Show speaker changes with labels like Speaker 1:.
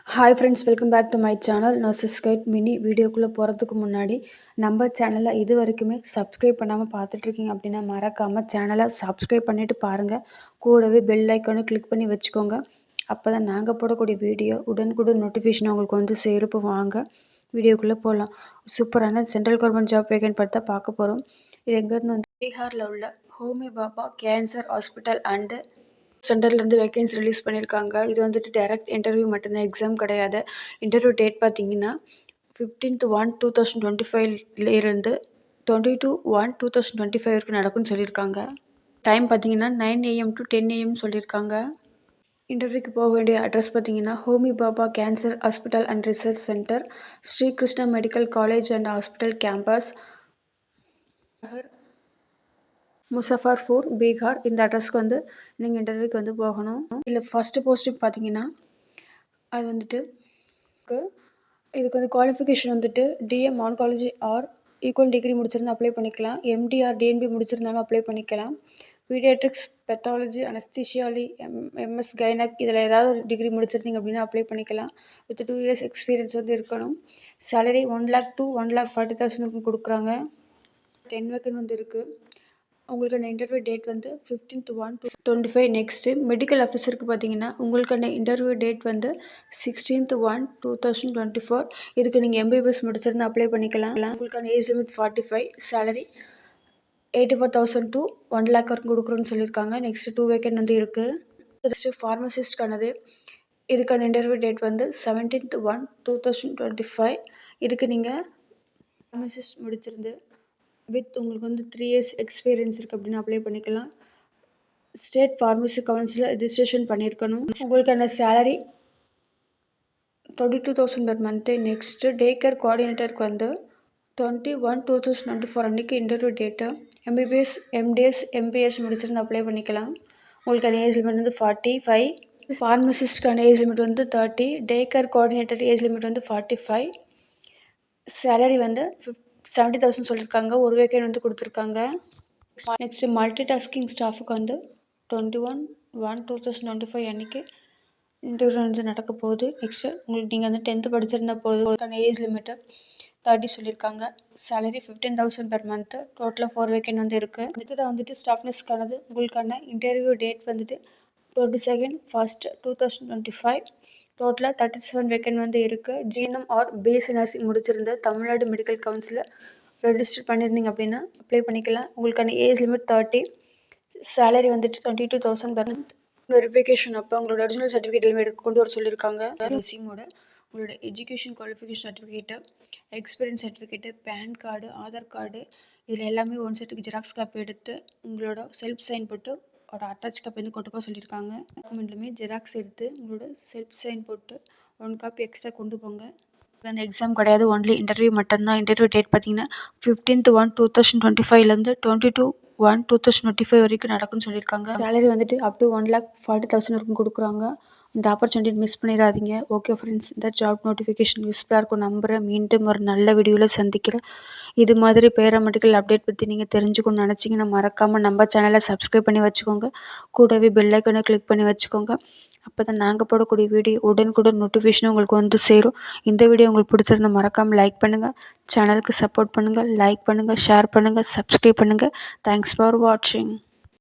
Speaker 1: Hi friends, welcome back to my channel. Nurses guide mini வீடியோக்குள்ளே போகிறதுக்கு முன்னாடி நம்ம சேனலை இது வரைக்குமே சப்ஸ்கிரைப் பண்ணாமல் பார்த்துட்ருக்கீங்க அப்படின்னா மறக்காமல் சேனலை சப்ஸ்கிரைப் பண்ணிவிட்டு பாருங்கள். கூடவே பெல் ஐக்கானும் கிளிக் பண்ணி வச்சுக்கோங்க. அப்போ தான் நாங்கள் போடக்கூடிய வீடியோ உடனுக்குடன் நோட்டிஃபிகேஷன் உங்களுக்கு வந்து சேருப்பு. வாங்க வீடியோக்குள்ளே போகலாம். சூப்பரான சென்ட்ரல் கவர்மெண்ட் ஜாப் வேகன்ட் பற்றி தான் பார்க்க போகிறோம். இது எங்கேருந்து வந்து பீகாரில் உள்ள Homi Bhabha cancer hospital and சென்டர்லேருந்து வேகன்சி ரிலீஸ் பண்ணியிருக்காங்க. இது வந்துட்டு டைரக்ட் இன்டர்வியூ மட்டும்தான், எக்ஸாம் கிடையாது. இன்டர்வியூ டேட் பார்த்தீங்கன்னா 15/1/2025 22/1/2025 வரைக்கும் நடக்கும்னு சொல்லியிருக்காங்க. டைம் பார்த்தீங்கன்னா 9 AM to 10 AM சொல்லியிருக்காங்க. இன்டர்வியூக்கு போக வேண்டிய அட்ரஸ் பார்த்தீங்கன்னா Homi Bhabha cancer hospital and research centre, Sri Krishna medical college and hospital campus, Muzaffarpur, Bihar. இந்த அட்ரஸ்க்கு வந்து நீங்கள் இன்டர்வியூக்கு வந்து போகணும். இல்லை ஃபஸ்ட்டு போஸ்ட்டுக்கு பார்த்தீங்கன்னா அது வந்துட்டு இதுக்கு வந்து குவாலிஃபிகேஷன் வந்துட்டு DM oncology or equal degree முடிச்சிருந்தா அப்ளை பண்ணிக்கலாம். எம்டிஆர் டிஎன்பி முடிச்சிருந்தாலும் அப்ளை பண்ணிக்கலாம். Paediatrics, pathology, anaesthesiology, MS gynaec இதில் ஏதாவது ஒரு டிகிரி முடிச்சிருந்தீங்க அப்படின்னா அப்ளை பண்ணிக்கலாம். வித் 2 years எக்ஸ்பீரியன்ஸ் வந்து இருக்கணும். சேலரி 1 lakh to 1,40,000 கொடுக்குறாங்க. 10 வேக்கன் வந்து இருக்குது. உங்களுக்கான இன்டர்வியூ டேட் வந்து 15/1/2025. நெக்ஸ்ட்டு மெடிக்கல் ஆஃபீஸருக்கு பார்த்தீங்கன்னா உங்களுக்கான இன்டர்வியூ டேட் வந்து 16/1/2024. இதுக்கு நீங்கள் எம்பிபிஎஸ் முடிச்சிருந்தா அப்ளை பண்ணிக்கலாம். உங்களுக்கான age limit 45. Salary 84,000 to 1 lakh வரைக்கும் கொடுக்குறோன்னு சொல்லியிருக்காங்க. நெக்ஸ்ட்டு 2 வேக்கன் வந்து இருக்குது. நெக்ஸ்ட்டு ஃபார்மசிஸ்ட்கானது. இதுக்கான இன்டர்வியூ டேட் வந்து 17/1/2025. இதுக்கு நீங்கள் ஃபார்மசிஸ்ட் முடிச்சிருந்து வித் உங்களுக்கு வந்து 3 years எக்ஸ்பீரியன்ஸ் இருக்குது அப்படின்னா அப்ளை பண்ணிக்கலாம். ஸ்டேட் ஃபார்மசி கவுன்சிலில் ரிஜிஸ்ட்ரேஷன் பண்ணியிருக்கணும். உங்களுக்கான salary 22,000 per month. Next day care கோஆர்டினேட்டருக்கு வந்து 20/1/2024 அன்றைக்கி interview date. MBBS, MDS, MBS முடிச்சிருந்து அப்ளை பண்ணிக்கலாம். உங்களுக்கான ஏஜ் லிமிட் வந்து 45. ஃபார்மசிஸ்ட்கான ஏஜ் லிமிட் வந்து 30. Day care coordinator age limit வந்து 45. சேலரி வந்து 70,000 சொல்லியிருக்காங்க. ஒரு வேக்கன் வந்து கொடுத்துருக்காங்க. நெக்ஸ்ட்டு மல்டி டாஸ்கிங் ஸ்டாஃபுக்கு வந்து 21/1/2025 அன்றைக்கி இன்டர்வியூ வந்து நடக்க போகுது. நெக்ஸ்ட்டு உங்களுக்கு நீங்கள் வந்து 10th படிச்சிருந்தா போதும். உங்களுக்கான ஏஜ் லிமிட்டு 30 சொல்லியிருக்காங்க. Salary 15,000 per month. டோட்டலாக 4 வேக்கன் வந்து இருக்குது. அடுத்ததாக வந்துட்டு ஸ்டாஃப்னஸ்க்கானது. உங்களுக்கான இன்டர்வியூ டேட் வந்துட்டு 22/1/2025. டோட்டலாக 37 வேக்கன் வந்து இருக்குது. ஜிஎன்எம் ஆர் பிஎஸ்சி நர்சிங் முடிச்சிருந்து தமிழ்நாடு மெடிக்கல் கவுன்சிலில் ரெஜிஸ்டர் பண்ணியிருந்தீங்க அப்படின்னா அப்ளை பண்ணிக்கலாம். உங்களுக்கான ஏஜ் லிமிட் 30. சேலரி வந்துட்டு 22,000 per month. வெரிஃபிகேஷன் அப்போ உங்களோட ஒரிஜினல் சர்டிஃபிகேட் எல்லாமே கொண்டு வர சொல்லியிருக்காங்க. ரெசியூமோட உங்களோட education qualification certificate, experience certificate, PAN card, Aadhaar card இதில் எல்லாமே ஒன் செட்டுக்கு ஜெராக்ஸ் காப்பி எடுத்து உங்களோட செல்ஃப் சைன் போட்டு ஒரு அட்டாச் காப்பி வந்து கொண்டு போக சொல்லியிருக்காங்க. டாக்குமெண்ட்லுமே ஜெராக்ஸ் எடுத்து உங்களோட செல்ஃப் சைன் போட்டு 1 காப்பி எக்ஸ்ட்ரா கொண்டு போங்க. அந்த எக்ஸாம் கிடையாது, ஒன்லி இன்டர்வியூ மட்டும்தான். இன்டர்வியூ டேட் பார்த்தீங்கன்னா 15/1/2025 22/1/2025 வரைக்கும் நடக்கும்னு சொல்லியிருக்காங்க. சேலரி வந்துட்டு அப் டு 1,40,000 வரைக்கும் கொடுக்குறாங்க. இந்த ஆப்பர்ச்சுனிட்டி மிஸ் பண்ணிடாதீங்க. ஓகே ஃப்ரெண்ட்ஸ், இந்த ஜாப் நோட்டிஃபிகேஷன் யூஸ்ஃபுல்லாக இருக்கும் நம்புகிறேன். மீண்டும் ஒரு நல்ல வீடியோவில் சந்திக்கிறேன். இது மாதிரி பேராமெடிக்கல் அப்டேட் பற்றி நீங்கள் தெரிஞ்சுக்கணும்னு நினச்சிங்கன்னா மறக்காமல் நம்ம சேனலை சப்ஸ்கிரைப் பண்ணி வச்சுக்கோங்க. கூடவே பெல் ஐக்கானை கிளிக் பண்ணி வச்சுக்கோங்க. அப்போ தான் நாங்கள் போடக்கூடிய வீடியோ உடனுக்குடன் நோட்டிஃபிகேஷன் உங்களுக்கு வந்து சேரும். இந்த வீடியோ உங்களுக்கு பிடிச்சிருந்தா மறக்காமல் லைக் பண்ணுங்கள். சேனலுக்கு சப்போர்ட் பண்ணுங்கள். லைக் பண்ணுங்கள், ஷேர் பண்ணுங்கள், சப்ஸ்கிரைப் பண்ணுங்கள். தேங்க்ஸ் ஃபார் வாட்சிங்.